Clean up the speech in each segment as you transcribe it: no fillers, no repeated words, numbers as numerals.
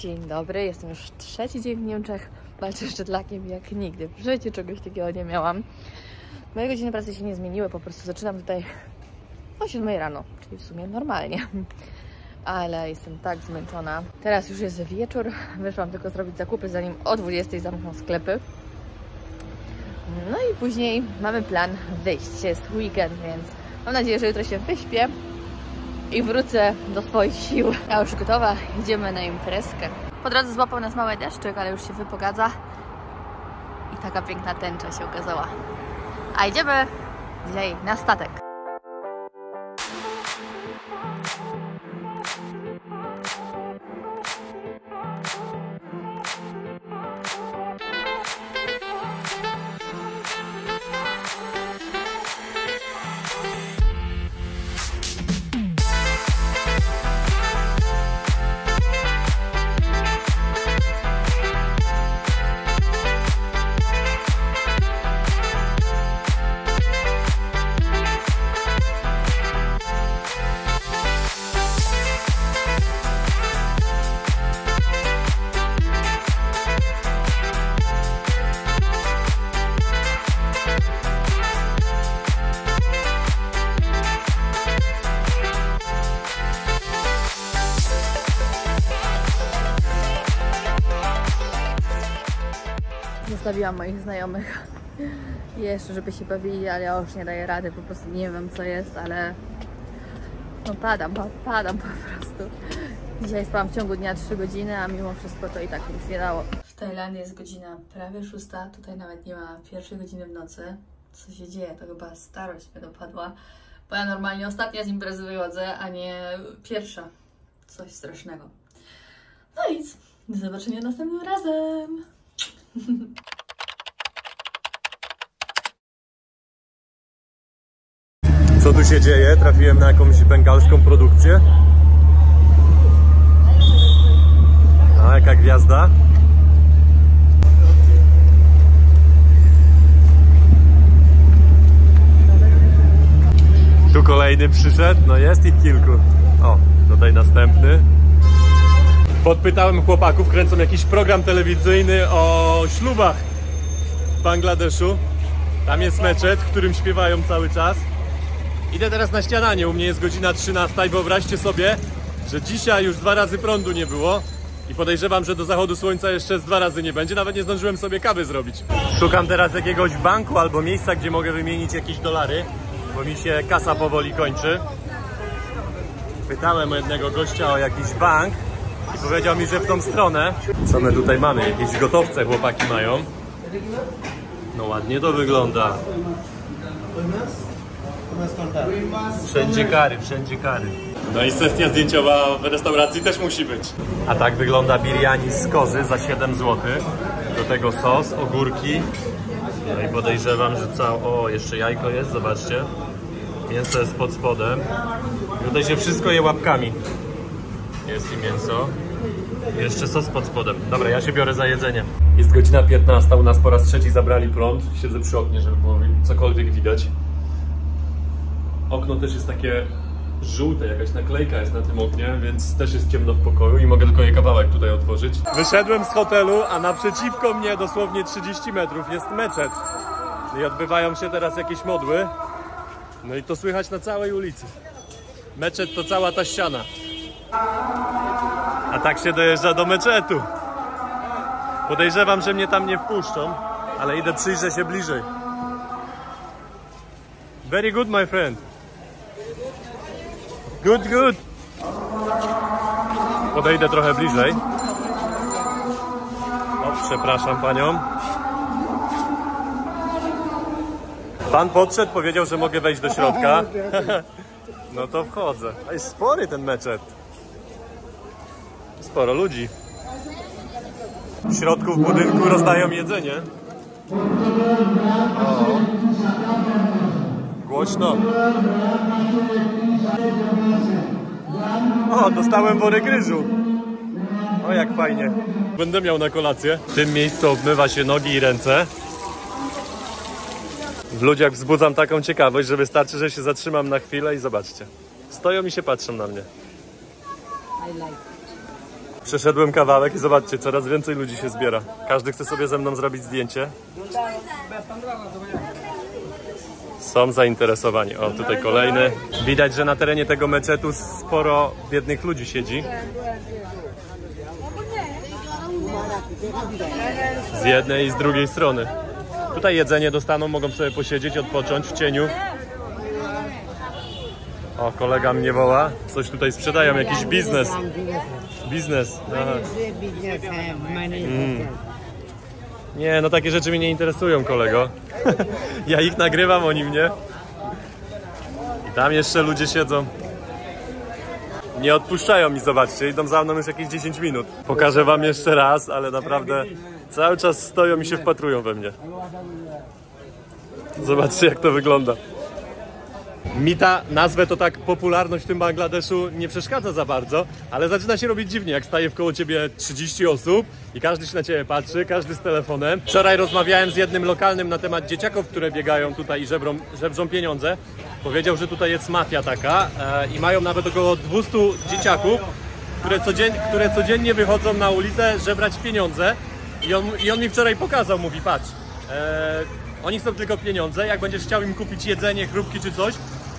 Dzień dobry, jestem już trzeci dzień w Niemczech. Walczę z jetlakiem jak nigdy. W życiu czegoś takiego nie miałam. Moje godziny pracy się nie zmieniły, po prostu zaczynam tutaj o 7 rano, czyli w sumie normalnie. Ale jestem tak zmęczona. Teraz już jest wieczór, wyszłam tylko zrobić zakupy, zanim o 20 zamkną sklepy. No i później mamy plan wyjść. Jest weekend, więc mam nadzieję, że jutro się wyśpię i wrócę do swoich sił. Ja już gotowa, idziemy na imprezkę. Po drodze złapał nas mały deszczyk, ale już się wypogadza. I taka piękna tęcza się ukazała. A idziemy dzisiaj na statek. Zostawiłam moich znajomych jeszcze, żeby się bawili, ale ja już nie daję rady, po prostu nie wiem co jest, ale no padam po prostu. Dzisiaj spałam w ciągu dnia 3 godziny, a mimo wszystko to i tak nic nie dało. W Tajlandii jest godzina prawie 6, tutaj nawet nie ma 1 godziny w nocy. Co się dzieje? To chyba starość mnie dopadła, bo ja normalnie ostatnia z imprezy wychodzę, a nie pierwsza. Coś strasznego. No nic, do zobaczenia następnym razem. Co tu się dzieje? Trafiłem na jakąś bengalską produkcję. A jaka gwiazda? Tu kolejny przyszedł, no jest ich kilku. O, tutaj następny. Podpytałem chłopaków, kręcą jakiś program telewizyjny o ślubach w Bangladeszu. Tam jest meczet, w którym śpiewają cały czas. Idę teraz na śniadanie, u mnie jest godzina 13 i wyobraźcie sobie, że dzisiaj już 2 razy prądu nie było i podejrzewam, że do zachodu słońca jeszcze z 2 razy nie będzie, nawet nie zdążyłem sobie kawy zrobić. Szukam teraz jakiegoś banku albo miejsca, gdzie mogę wymienić jakieś dolary, bo mi się kasa powoli kończy. Pytałem jednego gościa o jakiś bank i powiedział mi, że w tą stronę. Co my tutaj mamy? Jakieś gotowce chłopaki mają. No ładnie to wygląda. Wszędzie kary, wszędzie kary. No i sesja zdjęciowa w restauracji też musi być. A tak wygląda biryani z kozy za 7 zł. Do tego sos, ogórki. No i podejrzewam, że o, jeszcze jajko jest, zobaczcie. Mięso jest pod spodem. Tutaj się wszystko je łapkami. Jest i mięso. I jeszcze sos pod spodem. Dobra, ja się biorę za jedzenie. Jest godzina 15, u nas po raz trzeci zabrali prąd. Siedzę przy oknie, żeby było cokolwiek widać. Okno też jest takie żółte, jakaś naklejka jest na tym oknie, więc też jest ciemno w pokoju i mogę tylko je kawałek tutaj otworzyć. Wyszedłem z hotelu, a naprzeciwko mnie dosłownie 30 metrów jest meczet. I odbywają się teraz jakieś modły. No i to słychać na całej ulicy. Meczet to cała ta ściana. A tak się dojeżdża do meczetu. Podejrzewam, że mnie tam nie wpuszczą, ale idę, przyjrzę się bliżej. Very good, my friend. Good, good. Podejdę trochę bliżej. O, przepraszam panią. Pan podszedł, powiedział, że mogę wejść do środka. No to wchodzę. A jest spory ten meczet. Sporo ludzi. W środku w budynku rozdają jedzenie. O. Głośno. O, dostałem worek ryżu. O, jak fajnie. Będę miał na kolację. W tym miejscu obmywa się nogi i ręce. W ludziach wzbudzam taką ciekawość, że wystarczy, że się zatrzymam na chwilę i zobaczcie. Stoją i się patrzą na mnie. Przeszedłem kawałek i zobaczcie, coraz więcej ludzi się zbiera. Każdy chce sobie ze mną zrobić zdjęcie. Są zainteresowani. O, tutaj kolejny. Widać, że na terenie tego meczetu sporo biednych ludzi siedzi. Z jednej i z drugiej strony. Tutaj jedzenie dostaną, mogą sobie posiedzieć, odpocząć w cieniu. O, kolega mnie woła. Coś tutaj sprzedają, jakiś biznes. Biznes. Aha. Nie, no takie rzeczy mnie nie interesują, kolego. Ja ich nagrywam, oni mnie. I tam jeszcze ludzie siedzą. Nie odpuszczają mi, zobaczcie, idą za mną już jakieś 10 minut. Pokażę wam jeszcze raz, ale naprawdę cały czas stoją i się wpatrują we mnie. Zobaczcie, jak to wygląda. Mi ta, nazwę to tak, popularność w tym Bangladeszu nie przeszkadza za bardzo, ale zaczyna się robić dziwnie, jak staje wkoło ciebie 30 osób i każdy się na ciebie patrzy, każdy z telefonem. Wczoraj rozmawiałem z jednym lokalnym na temat dzieciaków, które biegają tutaj i żebrzą pieniądze. Powiedział, że tutaj jest mafia taka i mają nawet około 200 dzieciaków, które codziennie wychodzą na ulicę żebrać pieniądze. I on mi wczoraj pokazał, mówi, patrz, oni chcą tylko pieniądze, jak będziesz chciał im kupić jedzenie, chrupki czy coś,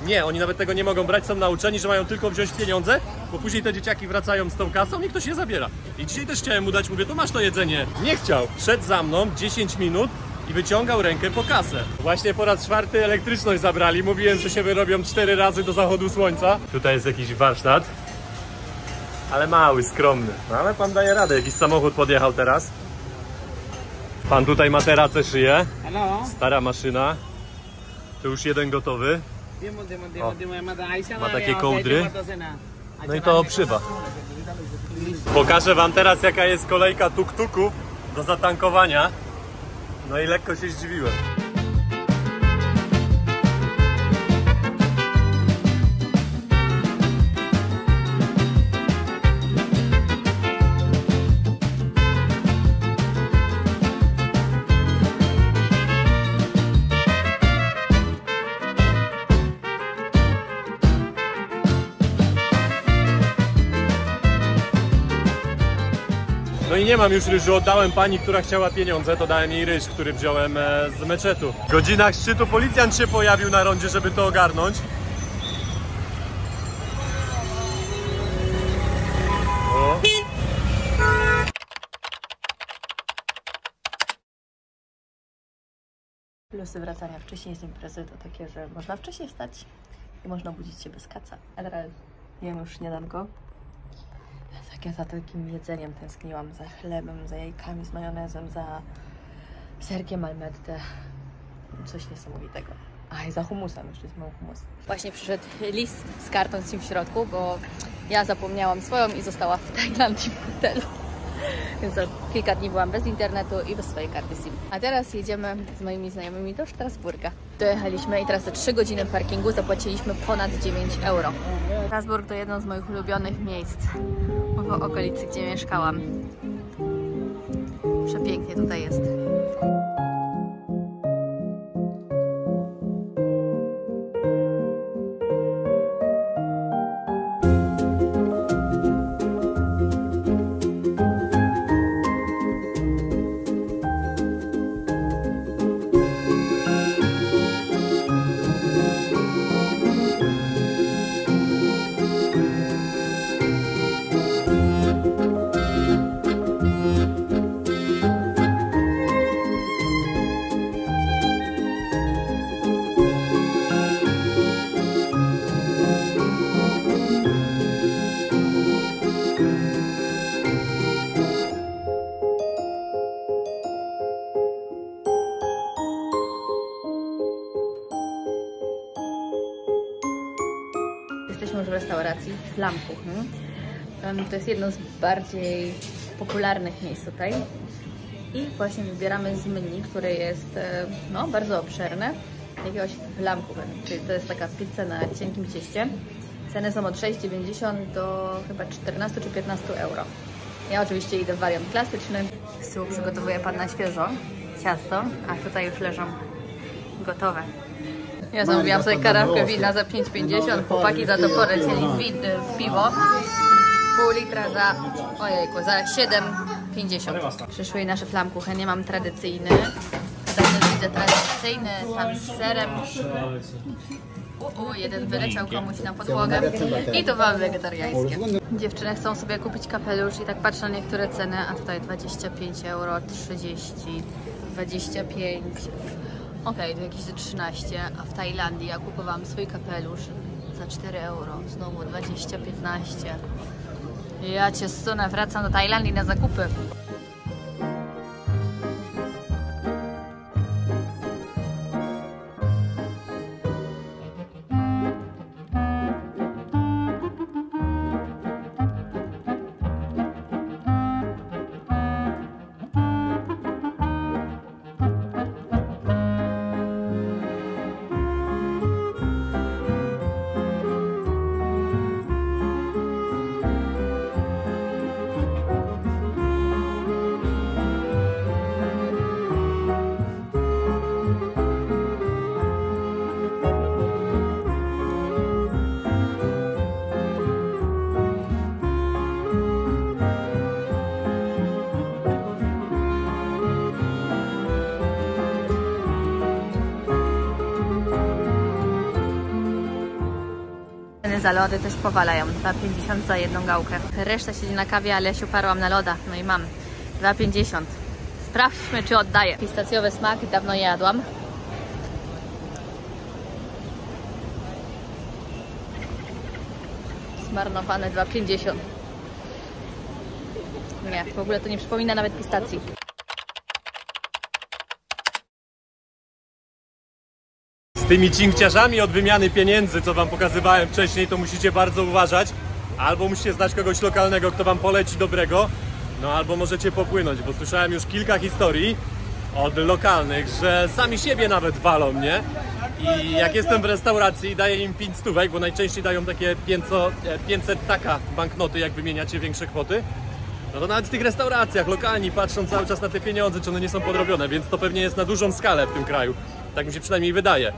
nie, oni nawet tego nie mogą brać, są nauczeni, że mają tylko wziąć pieniądze, bo później te dzieciaki wracają z tą kasą i ktoś je zabiera. I dzisiaj też chciałem mu dać, mówię, to masz to jedzenie. Nie chciał. Szedł za mną 10 minut i wyciągał rękę po kasę. Właśnie po raz 4 elektryczność zabrali, mówiłem, że się wyrobią 4 razy do zachodu słońca. Tutaj jest jakiś warsztat, ale mały, skromny. No ale pan daje radę, jakiś samochód podjechał teraz. Pan tutaj materacę szyje. Stara maszyna. To już jeden gotowy. O, ma takie kołdry. No i to obszywa. Pokażę wam teraz, jaka jest kolejka tuk-tuków do zatankowania. No i lekko się zdziwiłem. No i nie mam już ryżu, oddałem pani, która chciała pieniądze, to dałem jej ryż, który wziąłem z meczetu. W godzinach szczytu policjant się pojawił na rondzie, żeby to ogarnąć. O. Plusy wracania wcześniej z imprezy to takie, że można wcześniej wstać i można budzić się bez kaca. A teraz jem już śniadanko. Tak, ja za takim jedzeniem tęskniłam, za chlebem, za jajkami z majonezem, za serkiem Almette. Coś niesamowitego. A i za humusem, jeszcze jest mały humus. Właśnie przyszedł list z kartą SIM w środku, bo ja zapomniałam swoją i została w Tajlandii w hotelu. Więc za kilka dni byłam bez internetu i bez swojej karty SIM. A teraz jedziemy z moimi znajomymi do Strasburga. Dojechaliśmy i teraz za 3 godziny parkingu zapłaciliśmy ponad 9 euro. Strasburg to jedno z moich ulubionych miejsc w okolicy, gdzie mieszkałam. Przepięknie tutaj jest. Jesteśmy już w restauracji Flammkuchen. To jest jedno z bardziej popularnych miejsc tutaj. I właśnie wybieramy z menu, które jest no, bardzo obszerne, jakiegoś Flammkuchen, czyli to jest taka pizza na cienkim cieście. Ceny są od 6,90 do chyba 14 czy 15 euro. Ja oczywiście idę w wariant klasyczny. Z tyłu przygotowuje pan na świeżo ciasto, a tutaj już leżą gotowe. Ja zamówiłam sobie karafkę wina za 5,50, chłopaki za to polecieli w piwo. pół litra za, ojejku, za 7,50. Przyszły nasze flammkuchen, nie mam tradycyjny. Tutaj też widzę tradycyjny, tam z serem. Jeden wyleciał komuś na podłogę. I tu mam wegetariańskie. Dziewczyny chcą sobie kupić kapelusz i tak patrzę na niektóre ceny, a tutaj 25 euro, 30, 25. Okej, to jakieś 13, a w Tajlandii ja kupowałam swój kapelusz za 4 euro, znowu 20, 15. Ja cię zsunę, wracam do Tajlandii na zakupy. Za lody też powalają, 2,50 za jedną gałkę. Reszta siedzi na kawie, ale ja się uparłam na loda, no i mam 2,50. Sprawdźmy, czy oddaję. Pistacjowy smak, dawno nie jadłam. Zmarnowane 2,50. Nie, w ogóle to nie przypomina nawet pistacji. Z tymi cinkciarzami od wymiany pieniędzy, co wam pokazywałem wcześniej, to musicie bardzo uważać. Albo musicie znać kogoś lokalnego, kto wam poleci dobrego, no albo możecie popłynąć, bo słyszałem już kilka historii od lokalnych, że sami siebie nawet walą, nie? I jak jestem w restauracji i daję im 5 stówek, bo najczęściej dają takie 500 taka banknoty, jak wymieniacie większe kwoty, no to nawet w tych restauracjach lokalni patrzą cały czas na te pieniądze, czy one nie są podrobione, więc to pewnie jest na dużą skalę w tym kraju. Tak mi się przynajmniej wydaje.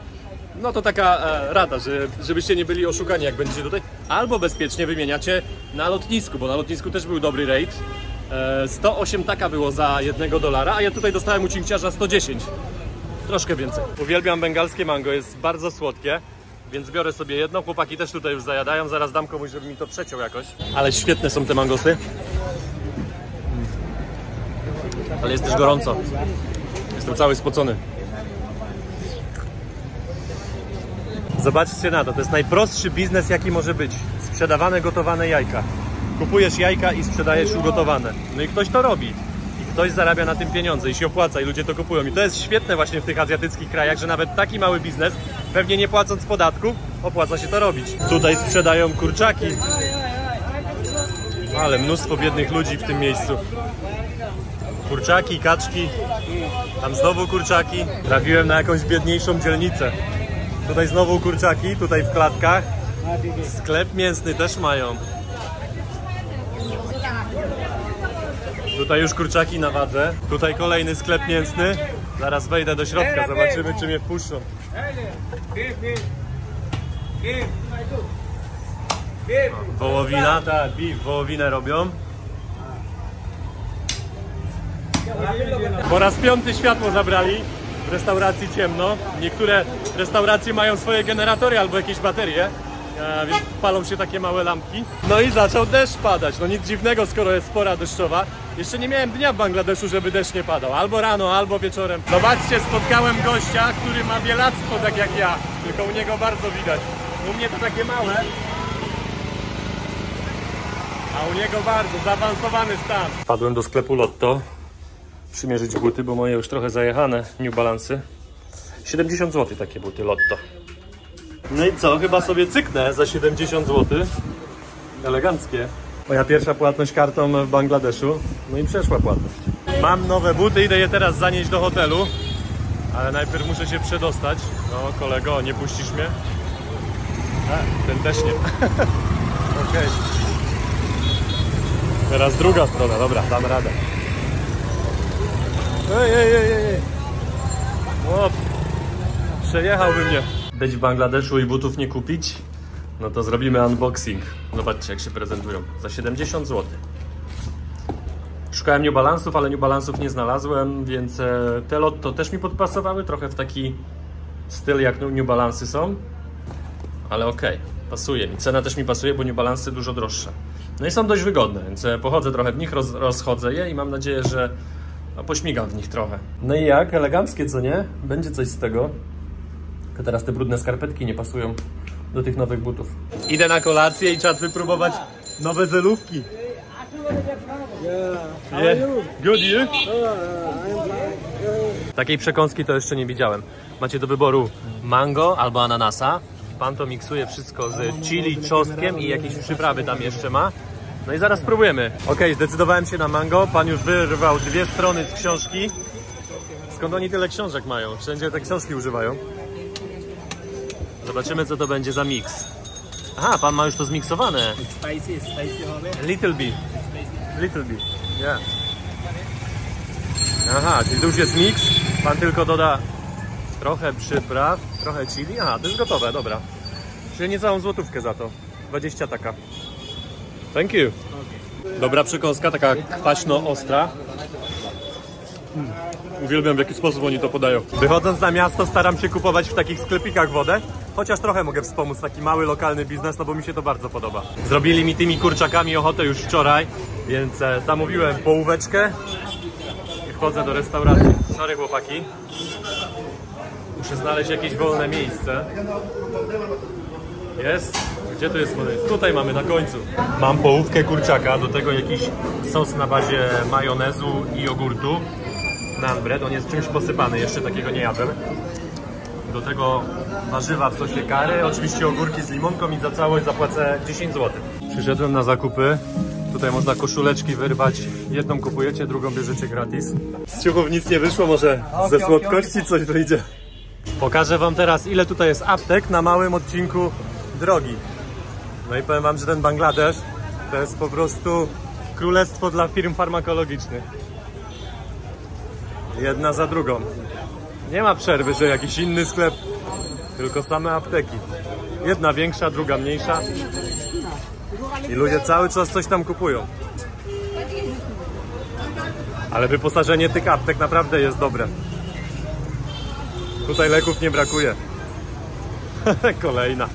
No to taka rada, żebyście nie byli oszukani, jak będziecie tutaj. Albo bezpiecznie wymieniacie na lotnisku, bo na lotnisku też był dobry rate. 108 taka było za $1, a ja tutaj dostałem u cinkciarza 110. Troszkę więcej. Uwielbiam bengalskie mango, jest bardzo słodkie, więc biorę sobie jedno. Chłopaki też tutaj już zajadają, zaraz dam komuś, żeby mi to przeciął jakoś. Ale świetne są te mangosy. Ale jest też gorąco. Jestem cały spocony. Zobaczcie na to, to jest najprostszy biznes, jaki może być. Sprzedawane gotowane jajka. Kupujesz jajka i sprzedajesz ugotowane. No i ktoś to robi. I ktoś zarabia na tym pieniądze i się opłaca i ludzie to kupują. I to jest świetne właśnie w tych azjatyckich krajach, że nawet taki mały biznes, pewnie nie płacąc podatków, opłaca się to robić. Tutaj sprzedają kurczaki. Ale mnóstwo biednych ludzi w tym miejscu. Kurczaki, kaczki. Tam znowu kurczaki. Trafiłem na jakąś biedniejszą dzielnicę. Tutaj znowu kurczaki, tutaj w klatkach. Sklep mięsny też mają. Tutaj już kurczaki na wadze. Tutaj kolejny sklep mięsny. Zaraz wejdę do środka, zobaczymy, czy mnie wpuszczą. Wołowina, tak, beef, wołowinę robią. Po raz 5 światło zabrali. W restauracji ciemno. Niektóre restauracje mają swoje generatory albo jakieś baterie, więc palą się takie małe lampki. No i zaczął deszcz padać. No nic dziwnego, skoro jest pora deszczowa. Jeszcze nie miałem dnia w Bangladeszu, żeby deszcz nie padał. Albo rano, albo wieczorem. Zobaczcie, spotkałem gościa, który ma bielactwo tak jak ja. Tylko u niego bardzo widać. U mnie to takie małe. A u niego bardzo zaawansowany stan. Wpadłem do sklepu Lotto. Przymierzyć buty, bo moje już trochę zajechane New Balance'y. 70 zł takie buty Lotto. No i co? Chyba sobie cyknę za 70 zł. Eleganckie. Moja pierwsza płatność kartą w Bangladeszu. No i przeszła płatność. Mam nowe buty, idę je teraz zanieść do hotelu. Ale najpierw muszę się przedostać. No kolego, nie puścisz mnie? Ten też nie. Okej. Teraz druga strona, dobra, dam radę. Ej. O, przejechałby mnie. Być w Bangladeszu i butów nie kupić, No to zrobimy unboxing. Zobaczcie jak się prezentują. Za 70 zł. Szukałem New Balance'ów, ale New Balance'ów nie znalazłem, więc te Lotto też mi podpasowały. Trochę w taki styl jak New Balance'y są. Ale okej, pasuje mi. Cena też mi pasuje, bo New Balance'y dużo droższe. No i są dość wygodne, więc pochodzę trochę w nich, rozchodzę je i mam nadzieję, że pośmigam w nich trochę. No i jak? Eleganckie, co nie? Będzie coś z tego. Tylko teraz te brudne skarpetki nie pasują do tych nowych butów. Idę na kolację i czas wypróbować nowe zelówki. Yeah. Good, you? Takiej przekąski to jeszcze nie widziałem. Macie do wyboru mango albo ananasa. Pan to miksuje wszystko z chili, czosnkiem i jakieś przyprawy tam jeszcze ma. No i zaraz spróbujemy. Okej, zdecydowałem się na mango. Pan już wyrwał 2 strony z książki. Skąd oni tyle książek mają? Wszędzie te książki używają. Zobaczymy co to będzie za miks. Aha, pan ma już to zmiksowane. Spicy, Little bit. Little bit, yeah. Aha, czyli tu już jest miks. Pan tylko doda trochę przypraw, trochę chili. Aha, to jest gotowe, dobra. Czyli niecałą złotówkę za to. 20 taka. Thank you. Dobra przekąska, taka kwaśno-ostra. Uwielbiam w jaki sposób oni to podają. Wychodząc na miasto staram się kupować w takich sklepikach wodę. Chociaż trochę mogę wspomóc taki mały, lokalny biznes, no bo mi się to bardzo podoba. Zrobili mi tymi kurczakami ochotę już wczoraj, więc zamówiłem połóweczkę i wchodzę do restauracji. Sorry chłopaki. Muszę znaleźć jakieś wolne miejsce. Jest? Gdzie tu jest? Tutaj mamy na końcu. Mam połówkę kurczaka, do tego jakiś sos na bazie majonezu i jogurtu. Naan bread, on jest czymś posypany, jeszcze takiego nie jadłem. Do tego warzywa w sosie curry, oczywiście ogórki z limonką i za całość zapłacę 10 zł. Przyszedłem na zakupy. Tutaj można koszuleczki wyrwać. Jedną kupujecie, drugą bierzecie gratis. Z ciuchów nic nie wyszło, może ze słodkości coś wyjdzie. Pokażę wam teraz ile tutaj jest aptek na małym odcinku drogi. No i powiem wam, że ten Bangladesz to jest po prostu królestwo dla firm farmakologicznych. Jedna za drugą. Nie ma przerwy, że jakiś inny sklep, tylko same apteki. Jedna większa, druga mniejsza. I ludzie cały czas coś tam kupują. Ale wyposażenie tych aptek naprawdę jest dobre. Tutaj leków nie brakuje. Kolejna.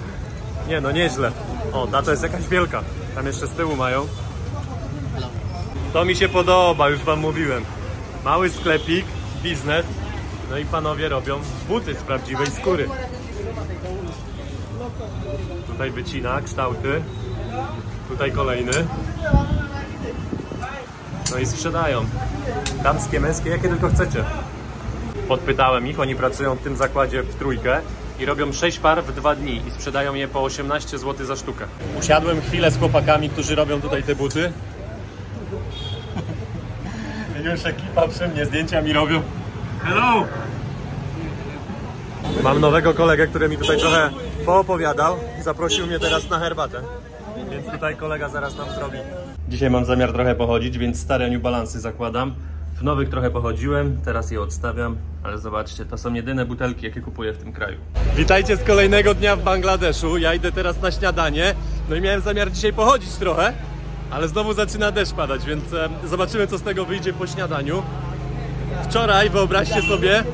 Nie no, nieźle. O, ta jest jakaś wielka. Tam jeszcze z tyłu mają. To mi się podoba, już wam mówiłem. Mały sklepik, biznes. No i panowie robią buty z prawdziwej skóry. Tutaj wycina kształty. Tutaj kolejny. No i sprzedają. Damskie, męskie, jakie tylko chcecie. Podpytałem ich, oni pracują w tym zakładzie w trójkę i robią 6 par w 2 dni i sprzedają je po 18 zł za sztukę. Usiadłem chwilę z chłopakami, którzy robią tutaj te buty. Już ekipa przy mnie, zdjęcia mi robią. Hello! Mam nowego kolegę, który mi tutaj trochę poopowiadał. Zaprosił mnie teraz na herbatę. Więc tutaj kolega zaraz nam zrobi. Dzisiaj mam zamiar trochę pochodzić, więc stare New Balance'y zakładam. W nowych trochę pochodziłem, teraz je odstawiam. Ale zobaczcie, to są jedyne butelki, jakie kupuję w tym kraju. Witajcie z kolejnego dnia w Bangladeszu. Ja idę teraz na śniadanie. No i miałem zamiar dzisiaj pochodzić trochę. Ale znowu zaczyna deszcz padać, więc zobaczymy co z tego wyjdzie po śniadaniu. Wczoraj, wyobraźcie sobie,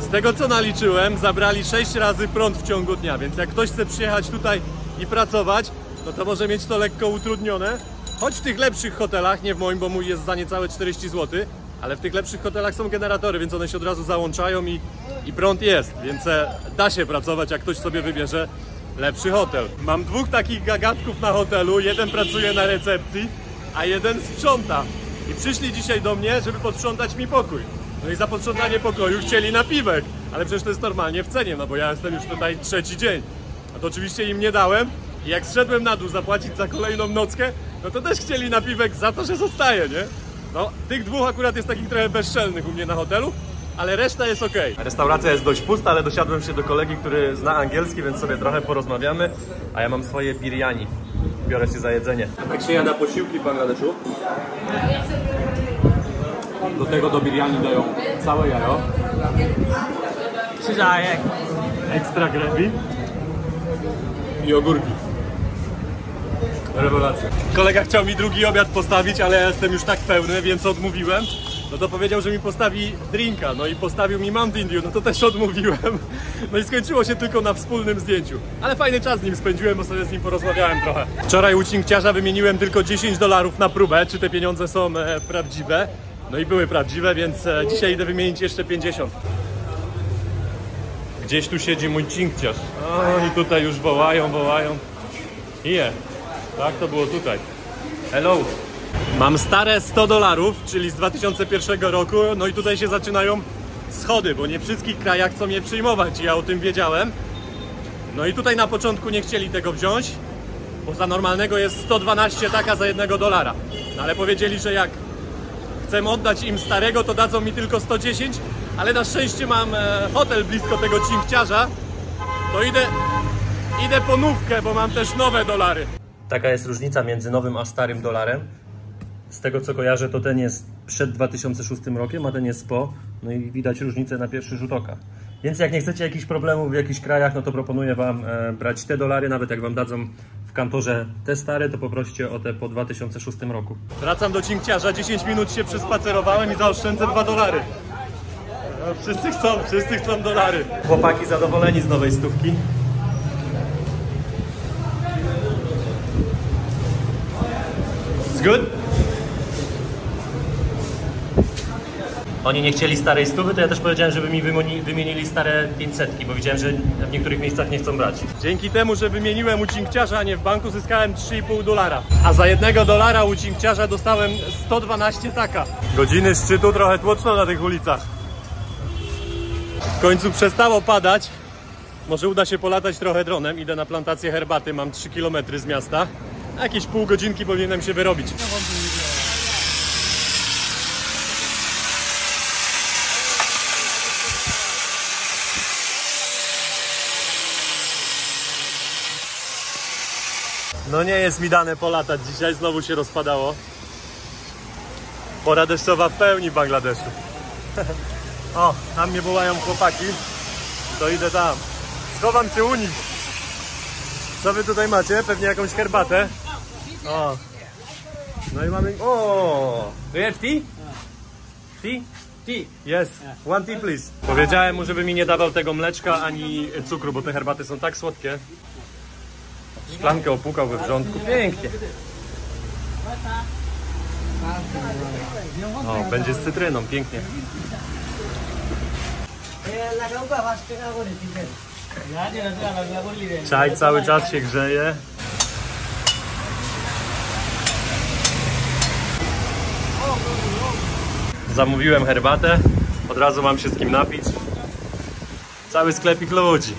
z tego co naliczyłem, zabrali 6 razy prąd w ciągu dnia, więc jak ktoś chce przyjechać tutaj i pracować, no to może mieć to lekko utrudnione. Choć w tych lepszych hotelach, nie w moim, bo mój jest za niecałe 40 zł, ale w tych lepszych hotelach są generatory, więc one się od razu załączają i prąd jest, więc da się pracować, jak ktoś sobie wybierze lepszy hotel. Mam 2 takich gagatków na hotelu, jeden pracuje na recepcji, a jeden sprząta. I przyszli dzisiaj do mnie, żeby posprzątać mi pokój. No i za posprzątanie pokoju chcieli napiwek, ale przecież to jest normalnie w cenie, no bo ja jestem już tutaj 3. dzień. A to oczywiście im nie dałem i jak zszedłem na dół zapłacić za kolejną nockę, no to też chcieli napiwek za to, że zostaje, nie? No, tych 2 akurat jest takich trochę bezczelnych u mnie na hotelu, ale reszta jest ok. Restauracja jest dość pusta, ale dosiadłem się do kolegi, który zna angielski, więc sobie trochę porozmawiamy, a ja mam swoje biryani. Biorę się za jedzenie. Tak się jada posiłki w Bangladeszu. Do tego do biryani dają całe jajo. Ekstra gravy i ogórki. Rewelacja. Kolega chciał mi drugi obiad postawić, ale ja jestem już tak pełny, więc odmówiłem. No to powiedział, że mi postawi drinka, no i postawił mi Mountain Dew, no to też odmówiłem. No i skończyło się tylko na wspólnym zdjęciu. Ale fajny czas z nim spędziłem, bo sobie z nim porozmawiałem trochę. Wczoraj u cinkciarza wymieniłem tylko $10 na próbę, czy te pieniądze są prawdziwe. No i były prawdziwe, więc dzisiaj idę wymienić jeszcze 50. Gdzieś tu siedzi mój cinkciarz. O, i tutaj już wołają. Here. Tak, to było tutaj. Hello. Mam stare $100, czyli z 2001 roku, no i tutaj się zaczynają schody, bo nie w wszystkich krajach chcą je przyjmować, ja o tym wiedziałem. No i tutaj na początku nie chcieli tego wziąć, bo za normalnego jest 112 taka za $1. No ale powiedzieli, że jak chcę oddać im starego, to dadzą mi tylko 110, ale na szczęście mam hotel blisko tego cinkciarza, to idę po nówkę, bo mam też nowe dolary. Taka jest różnica między nowym a starym dolarem. Z tego co kojarzę, to ten jest przed 2006 rokiem, a ten jest po. No i widać różnicę na pierwszy rzut oka. Więc jak nie chcecie jakichś problemów w jakichś krajach, no to proponuję wam brać te dolary. Nawet jak wam dadzą w kantorze te stare, to poproście o te po 2006 roku. Wracam do cinkciarza, 10 minut się przespacerowałem i zaoszczędzę $2. No, wszyscy chcą dolary. Chłopaki zadowoleni z nowej stówki. It's good? Oni nie chcieli starej stówy, to ja też powiedziałem, żeby mi wymienili stare 500, bo widziałem, że w niektórych miejscach nie chcą brać. Dzięki temu, że wymieniłem u cinkciarza, a nie w banku, zyskałem $3,5. A za $1 u cinkciarza dostałem 112 taka. Godziny szczytu trochę tłoczno na tych ulicach. W końcu przestało padać. Może uda się polatać trochę dronem. Idę na plantację herbaty, mam 3 km z miasta. A jakieś pół godzinki powinienem się wyrobić. No nie jest mi dane polatać dzisiaj, znowu się rozpadało. Pora deszczowa w pełni w Bangladeszu. O, tam mnie wołają chłopaki. To idę tam. Schowam się u nich. Co wy tutaj macie? Pewnie jakąś herbatę. O. No i mamy... O! Do you have tea? Tea? Tea. Yes. One tea please. Powiedziałem mu, żeby mi nie dawał tego mleczka ani cukru, bo te herbaty są tak słodkie. Szklankę opłukał we wrzątku. Pięknie. O, będzie z cytryną. Pięknie. Czaj cały czas się grzeje. Zamówiłem herbatę. Od razu mam się z kim napić. Cały sklepik ludzi.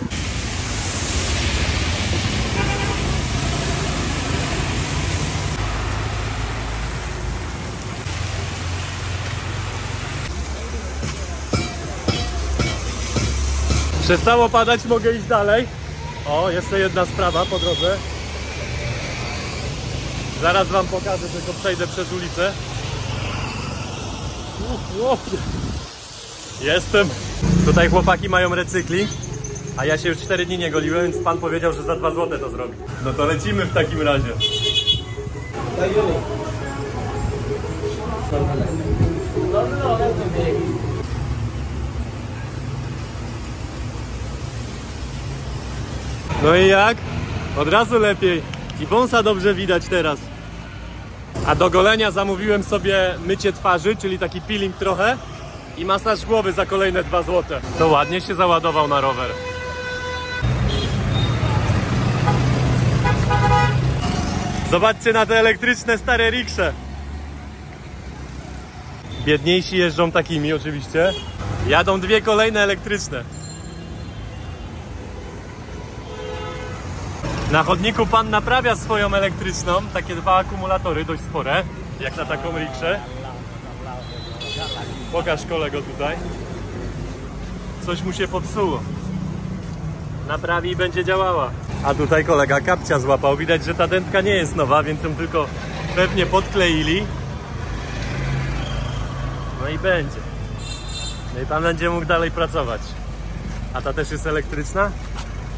Przestało padać, mogę iść dalej. O, jeszcze jedna sprawa po drodze. Zaraz wam pokażę, tylko przejdę przez ulicę. Jestem. Tutaj chłopaki mają recykling, a ja się już 4 dni nie goliłem, więc pan powiedział, że za 2 zł to zrobi. No to lecimy w takim razie. No i jak? Od razu lepiej. I wąsa dobrze widać teraz. A do golenia zamówiłem sobie mycie twarzy, czyli taki peeling trochę i masaż głowy za kolejne 2 zł. To ładnie się załadował na rower. Zobaczcie na te elektryczne stare riksze. Biedniejsi jeżdżą takimi oczywiście. Jadą 2 kolejne elektryczne. Na chodniku pan naprawia swoją elektryczną, takie 2 akumulatory dość spore, jak na taką rikszę. Pokaż kolego tutaj. Coś mu się popsuło. Naprawi i będzie działała. A tutaj kolega kapcia złapał. Widać, że ta dętka nie jest nowa, więc ją tylko pewnie podkleili. No i będzie. No i pan będzie mógł dalej pracować. A ta też jest elektryczna?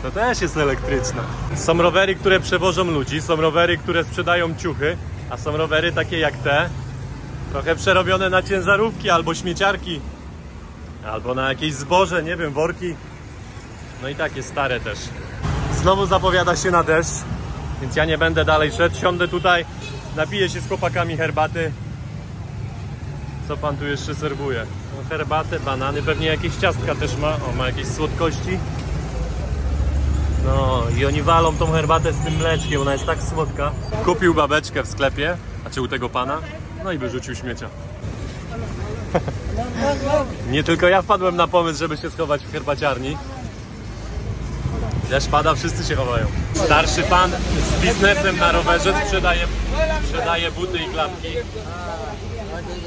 To też jest elektryczna. Są rowery, które przewożą ludzi, są rowery, które sprzedają ciuchy, a są rowery takie jak te, trochę przerobione na ciężarówki albo śmieciarki, albo na jakieś zboże, nie wiem, worki. No i takie stare też. Znowu zapowiada się na deszcz, więc ja nie będę dalej szedł. Siądę tutaj, napiję się z chłopakami herbaty. Co pan tu jeszcze serwuje? No, herbatę, banany, pewnie jakieś ciastka też ma. O, ma jakieś słodkości. No i oni walą tą herbatę z tym mleczkiem, ona jest tak słodka. Kupił babeczkę w sklepie, znaczy u tego pana, no i wyrzucił śmiecia. Nie tylko ja wpadłem na pomysł, żeby się schować w herbaciarni. Deszcz pada, wszyscy się chowają. Starszy pan z biznesem na rowerze sprzedaje buty i klapki.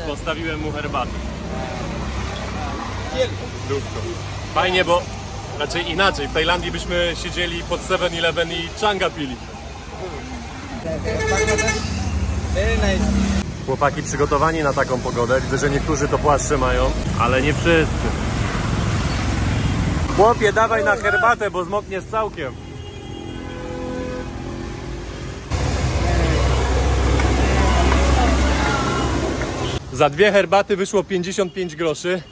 Postawiłem mu herbatę. Dówko. Fajnie, bo raczej inaczej. W Tajlandii byśmy siedzieli pod 7-Eleven i changa pili. Chłopaki przygotowani na taką pogodę. Widzę, że niektórzy to płaszcze mają, ale nie wszyscy. Chłopie, dawaj na herbatę, bo zmokniesz całkiem. Za 2 herbaty wyszło 55 groszy,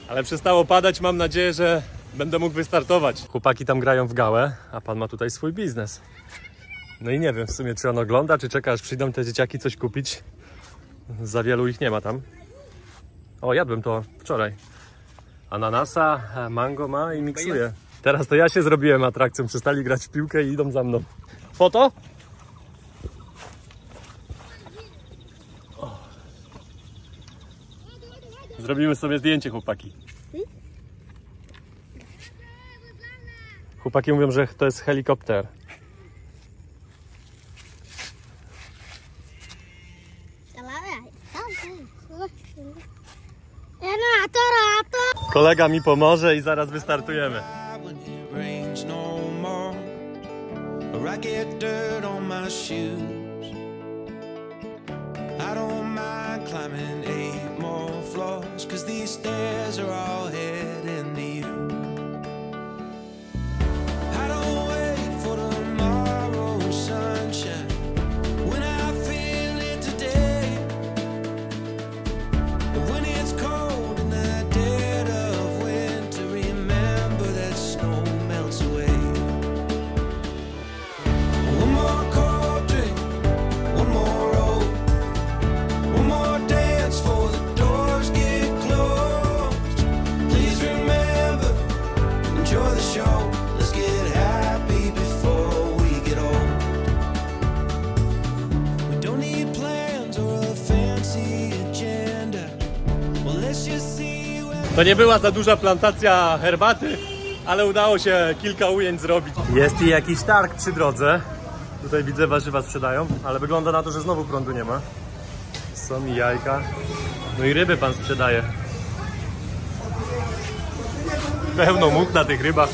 ale przestało padać. Mam nadzieję, że będę mógł wystartować. Chłopaki tam grają w gałę, a pan ma tutaj swój biznes. No i nie wiem w sumie, czy on ogląda, czy czeka, aż przyjdą te dzieciaki coś kupić. Za wielu ich nie ma tam. O, jadłem to wczoraj. Ananasa, mango ma i miksuje. Teraz to ja się zrobiłem atrakcją. Przestali grać w piłkę i idą za mną. Foto? O. Zrobimy sobie zdjęcie, chłopaki. Chłopaki mówią, że to jest helikopter. Kolega mi pomoże i zaraz wystartujemy. To nie była za duża plantacja herbaty, ale udało się kilka ujęć zrobić. Jest i jakiś targ przy drodze. Tutaj widzę, warzywa sprzedają, ale wygląda na to, że znowu prądu nie ma. Są i jajka. No i ryby pan sprzedaje. Pełno much na tych rybach.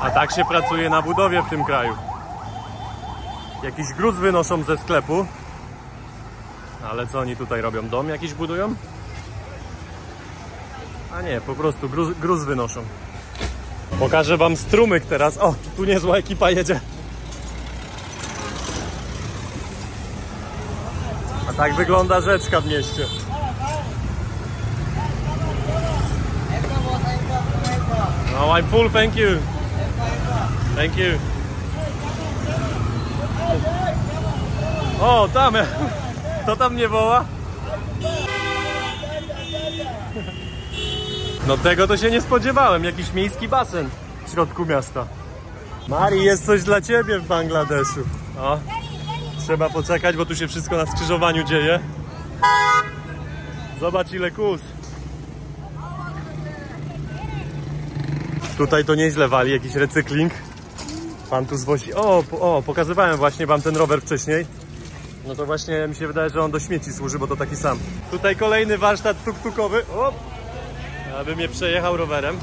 A tak się pracuje na budowie w tym kraju. Jakiś gruz wynoszą ze sklepu. Ale co oni tutaj robią? Dom jakiś budują? A nie, po prostu gruz wynoszą. Pokażę wam strumyk teraz. O, tu niezła ekipa jedzie. A tak wygląda rzeczka w mieście. No, I'm full, thank you. Thank you. O, tam. Kto tam mnie woła? No tego to się nie spodziewałem. Jakiś miejski basen w środku miasta. Mari, jest coś dla ciebie w Bangladeszu. O, trzeba poczekać, bo tu się wszystko na skrzyżowaniu dzieje. Zobacz ile kus. Tutaj to nieźle wali, jakiś recykling. Pan tu zwozi... O, pokazywałem właśnie wam ten rower wcześniej. No to właśnie mi się wydaje, że on do śmieci służy, bo to taki sam. Tutaj kolejny warsztat tuk-tukowy. O! Aby mnie przejechał rowerem.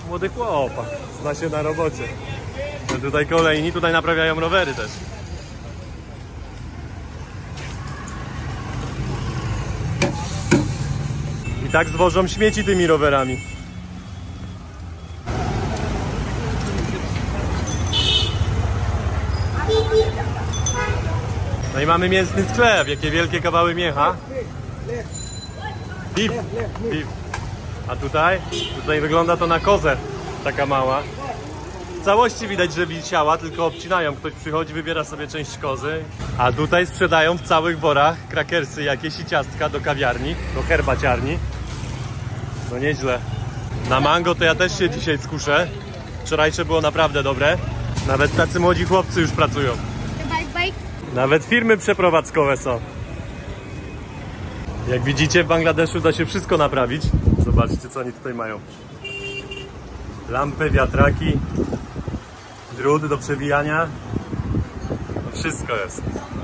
Młody chłopak, zna się na robocie. A tutaj kolejni, tutaj naprawiają rowery też. I tak zwożą śmieci tymi rowerami. No i mamy mięsny sklep, jakie wielkie kawały mięcha. Beef. A tutaj? Tutaj wygląda to na kozę, taka mała. W całości widać, że wisiała, tylko obcinają. Ktoś przychodzi, wybiera sobie część kozy. A tutaj sprzedają w całych worach krakersy jakieś i ciastka do kawiarni, do herbaciarni. No nieźle. Na mango to ja też się dzisiaj skuszę. Wczorajsze było naprawdę dobre. Nawet tacy młodzi chłopcy już pracują. Nawet firmy przeprowadzkowe są. Jak widzicie, w Bangladeszu da się wszystko naprawić. Zobaczcie, co oni tutaj mają. Lampy, wiatraki, drut do przewijania. No wszystko jest.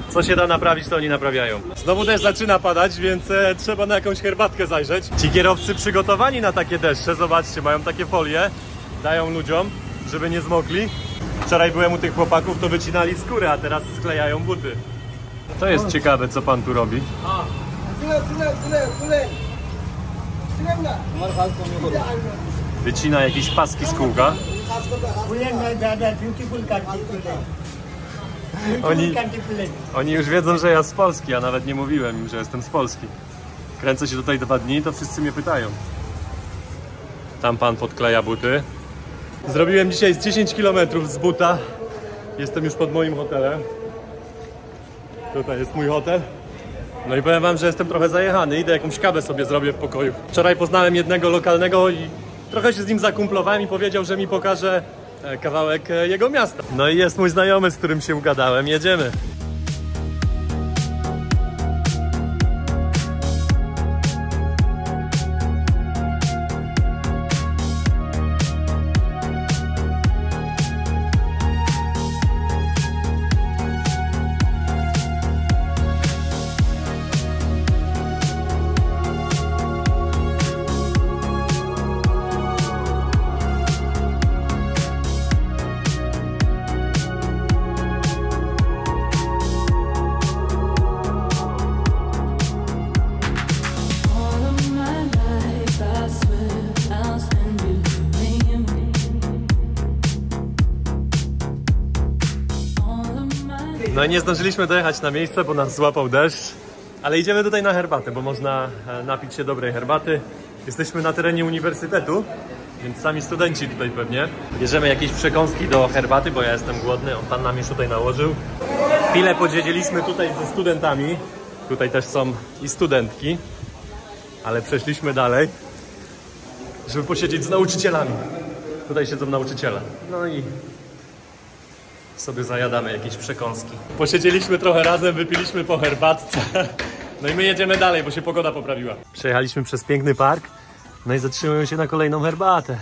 Co się da naprawić, to oni naprawiają. Znowu deszcz zaczyna padać, więc trzeba na jakąś herbatkę zajrzeć. Ci kierowcy przygotowani na takie deszcze, zobaczcie, mają takie folie, dają ludziom, żeby nie zmokli. Wczoraj byłem u tych chłopaków, to wycinali skórę, a teraz sklejają buty. To jest ciekawe, co pan tu robi. Wycina jakieś paski z kółka. Oni już wiedzą, że ja z Polski, a nawet nie mówiłem im, że jestem z Polski. Kręcę się tutaj 2 dni, to wszyscy mnie pytają. Tam pan podkleja buty. Zrobiłem dzisiaj z 10 km z buta. Jestem już pod moim hotelem. Tutaj jest mój hotel. No i powiem wam, że jestem trochę zajechany. Idę jakąś kawę sobie zrobię w pokoju. Wczoraj poznałem jednego lokalnego i trochę się z nim zakumplowałem i powiedział, że mi pokaże kawałek jego miasta. No i jest mój znajomy, z którym się ugadałem. Jedziemy. No i nie zdążyliśmy dojechać na miejsce, bo nas złapał deszcz. Ale idziemy tutaj na herbatę, bo można napić się dobrej herbaty. Jesteśmy na terenie uniwersytetu, więc sami studenci tutaj pewnie. Bierzemy jakieś przekąski do herbaty, bo ja jestem głodny. On pan nam już tutaj nałożył. Chwilę podzieliliśmy tutaj ze studentami. Tutaj też są i studentki. Ale przeszliśmy dalej, żeby posiedzieć z nauczycielami. Tutaj siedzą nauczyciele. No i sobie zajadamy jakieś przekąski. Posiedzieliśmy trochę razem, wypiliśmy po herbatce. No i my jedziemy dalej, bo się pogoda poprawiła. Przejechaliśmy przez piękny park, no i zatrzymujemy się na kolejną herbatę.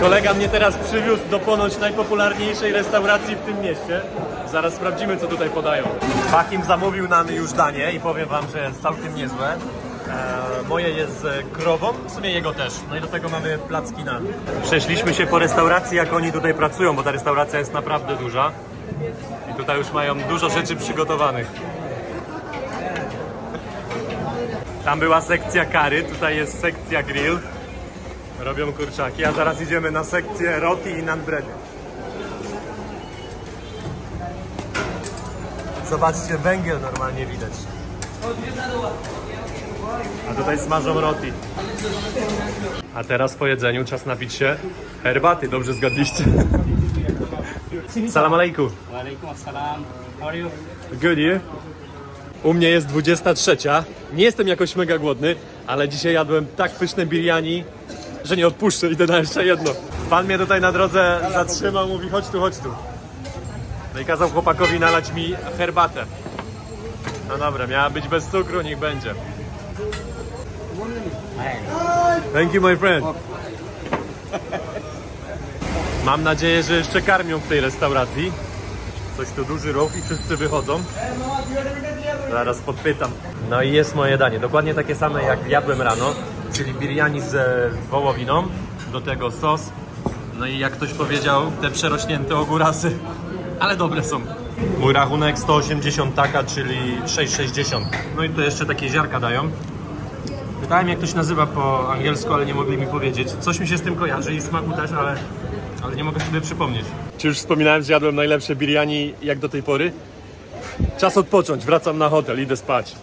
Kolega mnie teraz przywiózł do ponoć najpopularniejszej restauracji w tym mieście. Zaraz sprawdzimy, co tutaj podają. Fakim zamówił nam już danie i powiem wam, że jest całkiem niezłe. Moje jest z krową, w sumie jego też. No i do tego mamy placki naan. Przeszliśmy się po restauracji, jak oni tutaj pracują, bo ta restauracja jest naprawdę duża. I tutaj już mają dużo rzeczy przygotowanych. Tam była sekcja curry, tutaj jest sekcja grill. Robią kurczaki, a zaraz idziemy na sekcję roti i naan bready. Zobaczcie, węgiel normalnie widać. A tutaj smażą roti. A teraz po jedzeniu czas napić się herbaty, dobrze zgadliście. Salam alaikum. Walaikum assalam. How are you? Good, you? U mnie jest 23. Nie jestem jakoś mega głodny, ale dzisiaj jadłem tak pyszne biryani, że nie odpuszczę, idę na jeszcze jedno. Pan mnie tutaj na drodze zatrzymał, mówi chodź tu, chodź tu. No i kazał chłopakowi nalać mi herbatę. No dobra, miała być bez cukru, niech będzie. Thank you, my friend. Mam nadzieję, że jeszcze karmią w tej restauracji. Coś tu duży ruch i wszyscy wychodzą. Zaraz podpytam. No i jest moje danie. Dokładnie takie same jak jadłem rano, czyli biryani z wołowiną. Do tego sos. No i jak ktoś powiedział, te przerośnięte ogórasy. Ale dobre są. Mój rachunek 180 taka, czyli 6,60. No i tu jeszcze takie ziarka dają. Pytałem, jak to się nazywa po angielsku, ale nie mogli mi powiedzieć. Coś mi się z tym kojarzy i smaku też, ale nie mogę sobie przypomnieć. Czy już wspominałem, że jadłem najlepsze biryani jak do tej pory? Czas odpocząć, wracam na hotel, idę spać.